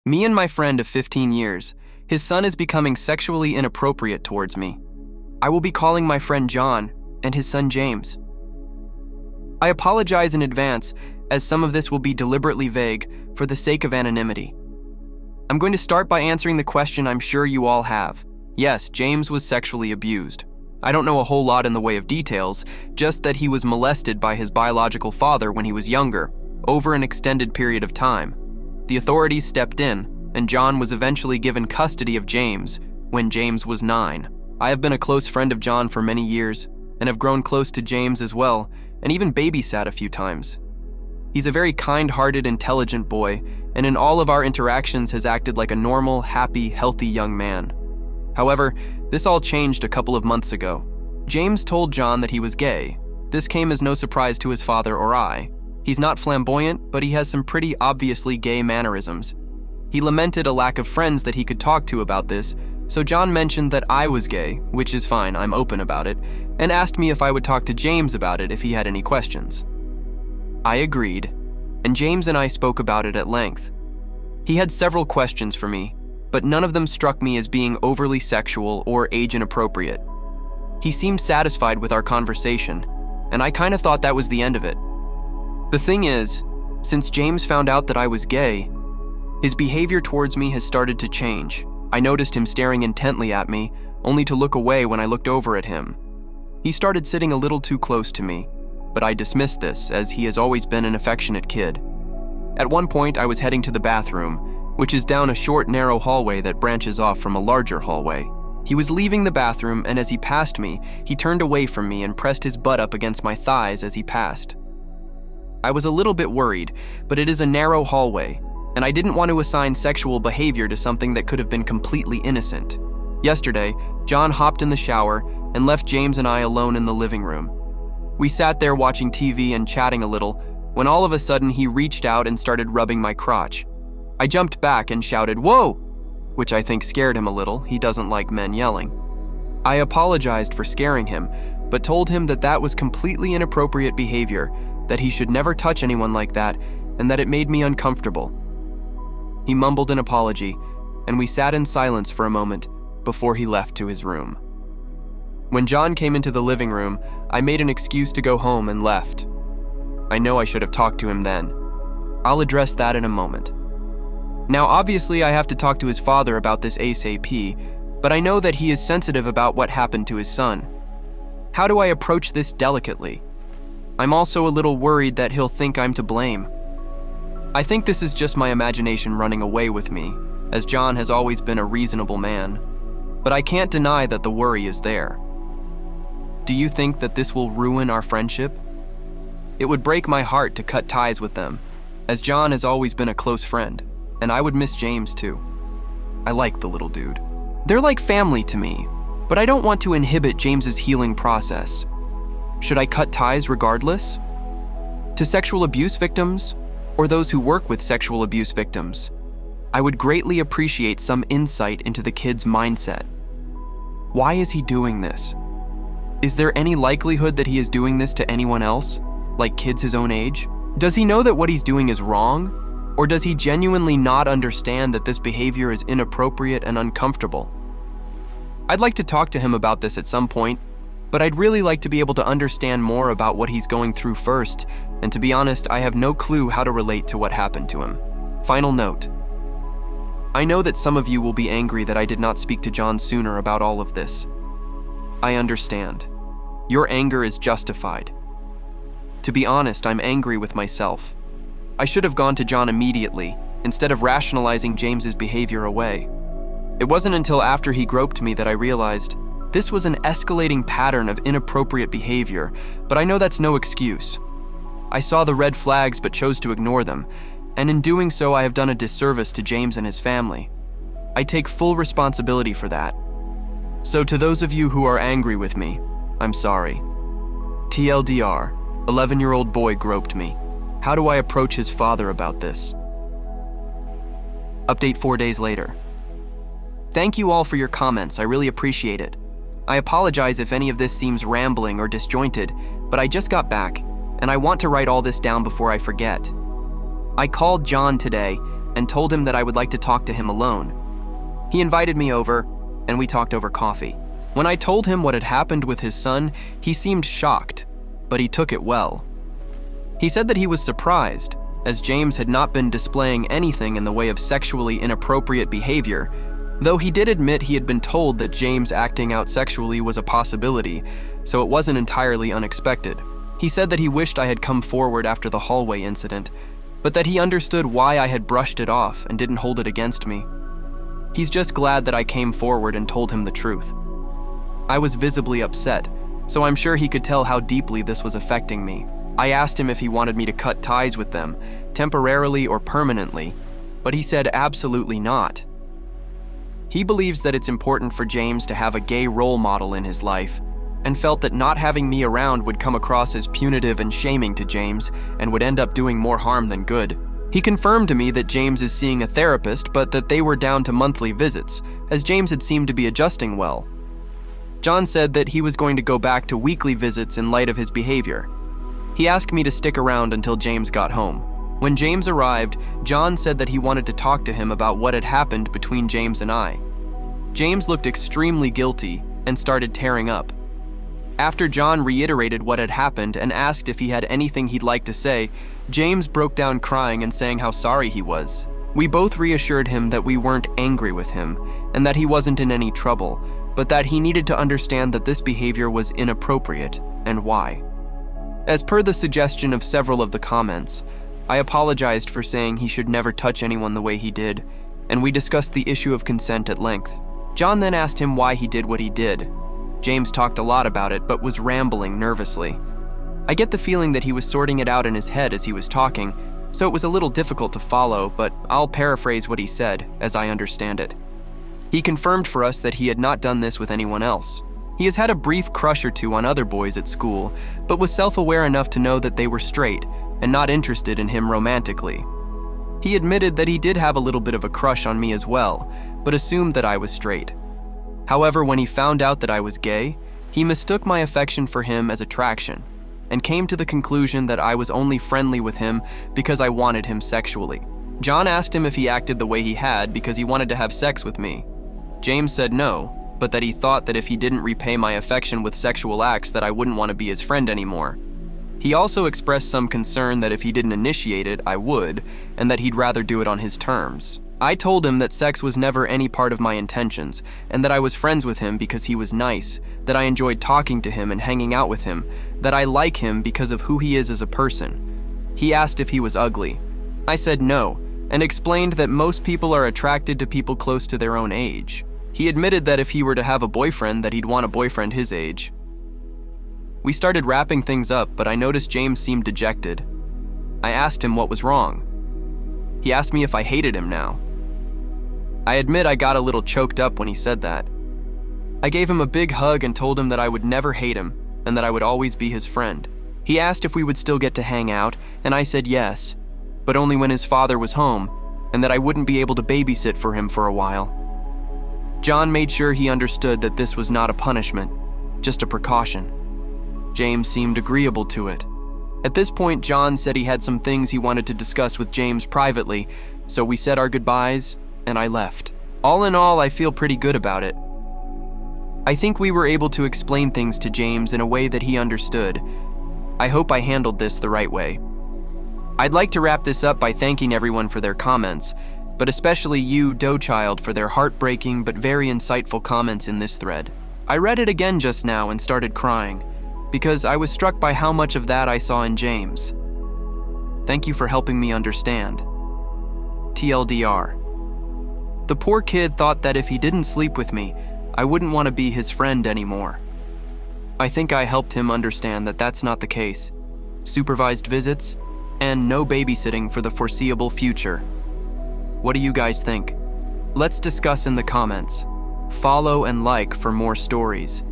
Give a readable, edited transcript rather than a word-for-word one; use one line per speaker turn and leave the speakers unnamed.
Me and my friend of 15 years, his son is becoming sexually inappropriate towards me. I will be calling my friend John and his son James. I apologize in advance, as some of this will be deliberately vague for the sake of anonymity. I'm going to start by answering the question I'm sure you all have. Yes, James was sexually abused. I don't know a whole lot in the way of details, just that he was molested by his biological father when he was younger, over an extended period of time. The authorities stepped in, and John was eventually given custody of James when James was 9. I have been a close friend of John for many years, and have grown close to James as well, and even babysat a few times. He's a very kind-hearted, intelligent boy, and in all of our interactions has acted like a normal, happy, healthy young man. However, this all changed a couple of months ago. James told John that he was gay. This came as no surprise to his father or I. He's not flamboyant, but he has some pretty obviously gay mannerisms. He lamented a lack of friends that he could talk to about this, so John mentioned that I was gay, which is fine, I'm open about it, and asked me if I would talk to James about it if he had any questions. I agreed, and James and I spoke about it at length. He had several questions for me, but none of them struck me as being overly sexual or age inappropriate. He seemed satisfied with our conversation, and I kind of thought that was the end of it. The thing is, since James found out that I was gay, his behavior towards me has started to change. I noticed him staring intently at me, only to look away when I looked over at him. He started sitting a little too close to me, but I dismissed this as he has always been an affectionate kid. At one point, I was heading to the bathroom, which is down a short, narrow hallway that branches off from a larger hallway. He was leaving the bathroom, and as he passed me, he turned away from me and pressed his butt up against my thighs as he passed. I was a little bit worried, but it is a narrow hallway, and I didn't want to assign sexual behavior to something that could have been completely innocent. Yesterday, John hopped in the shower and left James and I alone in the living room. We sat there watching TV and chatting a little, when all of a sudden he reached out and started rubbing my crotch. I jumped back and shouted, "Whoa!" which I think scared him a little. He doesn't like men yelling. I apologized for scaring him, but told him that that was completely inappropriate behavior, that he should never touch anyone like that, and that it made me uncomfortable. He mumbled an apology, and we sat in silence for a moment before he left to his room. When John came into the living room, I made an excuse to go home and left. I know I should have talked to him then. I'll address that in a moment. Now, obviously, I have to talk to his father about this ASAP, but I know that he is sensitive about what happened to his son. How do I approach this delicately? I'm also a little worried that he'll think I'm to blame. I think this is just my imagination running away with me, as John has always been a reasonable man, but I can't deny that the worry is there. Do you think that this will ruin our friendship? It would break my heart to cut ties with them, as John has always been a close friend, and I would miss James too. I like the little dude. They're like family to me, but I don't want to inhibit James's healing process. Should I cut ties regardless? To sexual abuse victims, or those who work with sexual abuse victims, I would greatly appreciate some insight into the kid's mindset. Why is he doing this? Is there any likelihood that he is doing this to anyone else, like kids his own age? Does he know that what he's doing is wrong? Or does he genuinely not understand that this behavior is inappropriate and uncomfortable? I'd like to talk to him about this at some point, but I'd really like to be able to understand more about what he's going through first, and to be honest, I have no clue how to relate to what happened to him. Final note. I know that some of you will be angry that I did not speak to John sooner about all of this. I understand. Your anger is justified. To be honest, I'm angry with myself. I should have gone to John immediately, instead of rationalizing James's behavior away. It wasn't until after he groped me that I realized this was an escalating pattern of inappropriate behavior, but I know that's no excuse. I saw the red flags but chose to ignore them, and in doing so I have done a disservice to James and his family. I take full responsibility for that. So to those of you who are angry with me, I'm sorry. TLDR, 11-year-old boy groped me. How do I approach his father about this? Update 4 days later. Thank you all for your comments, I really appreciate it. I apologize if any of this seems rambling or disjointed, but I just got back, and I want to write all this down before I forget. I called John today, and told him that I would like to talk to him alone. He invited me over, and we talked over coffee. When I told him what had happened with his son, he seemed shocked, but he took it well. He said that he was surprised, as James had not been displaying anything in the way of sexually inappropriate behavior, though he did admit he had been told that James acting out sexually was a possibility, so it wasn't entirely unexpected. He said that he wished I had come forward after the hallway incident, but that he understood why I had brushed it off and didn't hold it against me. He's just glad that I came forward and told him the truth. I was visibly upset, so I'm sure he could tell how deeply this was affecting me. I asked him if he wanted me to cut ties with them, temporarily or permanently, but he said absolutely not. He believes that it's important for James to have a gay role model in his life, and felt that not having me around would come across as punitive and shaming to James and would end up doing more harm than good. He confirmed to me that James is seeing a therapist, but that they were down to monthly visits, as James had seemed to be adjusting well. John said that he was going to go back to weekly visits in light of his behavior. He asked me to stick around until James got home. When James arrived, John said that he wanted to talk to him about what had happened between James and I. James looked extremely guilty and started tearing up. After John reiterated what had happened and asked if he had anything he'd like to say, James broke down crying and saying how sorry he was. We both reassured him that we weren't angry with him and that he wasn't in any trouble, but that he needed to understand that this behavior was inappropriate and why. As per the suggestion of several of the comments, I apologized for saying he should never touch anyone the way he did, and we discussed the issue of consent at length. John then asked him why he did what he did. James talked a lot about it, but was rambling nervously. I get the feeling that he was sorting it out in his head as he was talking, so it was a little difficult to follow, but I'll paraphrase what he said, as I understand it. He confirmed for us that he had not done this with anyone else. He has had a brief crush or two on other boys at school, but was self-aware enough to know that they were straight and not interested in him romantically. He admitted that he did have a little bit of a crush on me as well, but assumed that I was straight. However, when he found out that I was gay, he mistook my affection for him as attraction, and came to the conclusion that I was only friendly with him because I wanted him sexually. John asked him if he acted the way he had because he wanted to have sex with me. James said no, but that he thought that if he didn't repay my affection with sexual acts that I wouldn't want to be his friend anymore. He also expressed some concern that if he didn't initiate it, I would, and that he'd rather do it on his terms. I told him that sex was never any part of my intentions, and that I was friends with him because he was nice, that I enjoyed talking to him and hanging out with him, that I like him because of who he is as a person. He asked if he was ugly. I said no, and explained that most people are attracted to people close to their own age. He admitted that if he were to have a boyfriend, that he'd want a boyfriend his age. We started wrapping things up, but I noticed James seemed dejected. I asked him what was wrong. He asked me if I hated him now. I admit I got a little choked up when he said that. I gave him a big hug and told him that I would never hate him and that I would always be his friend. He asked if we would still get to hang out, and I said yes, but only when his father was home, and that I wouldn't be able to babysit for him for a while. John made sure he understood that this was not a punishment, just a precaution. James seemed agreeable to it. At this point, John said he had some things he wanted to discuss with James privately, so we said our goodbyes, and I left. All in all, I feel pretty good about it. I think we were able to explain things to James in a way that he understood. I hope I handled this the right way. I'd like to wrap this up by thanking everyone for their comments, but especially you, Doughchild, for their heartbreaking but very insightful comments in this thread. I read it again just now and started crying, because I was struck by how much of that I saw in James. Thank you for helping me understand. TLDR. The poor kid thought that if he didn't sleep with me, I wouldn't want to be his friend anymore. I think I helped him understand that that's not the case. Supervised visits, and no babysitting for the foreseeable future. What do you guys think? Let's discuss in the comments. Follow and like for more stories.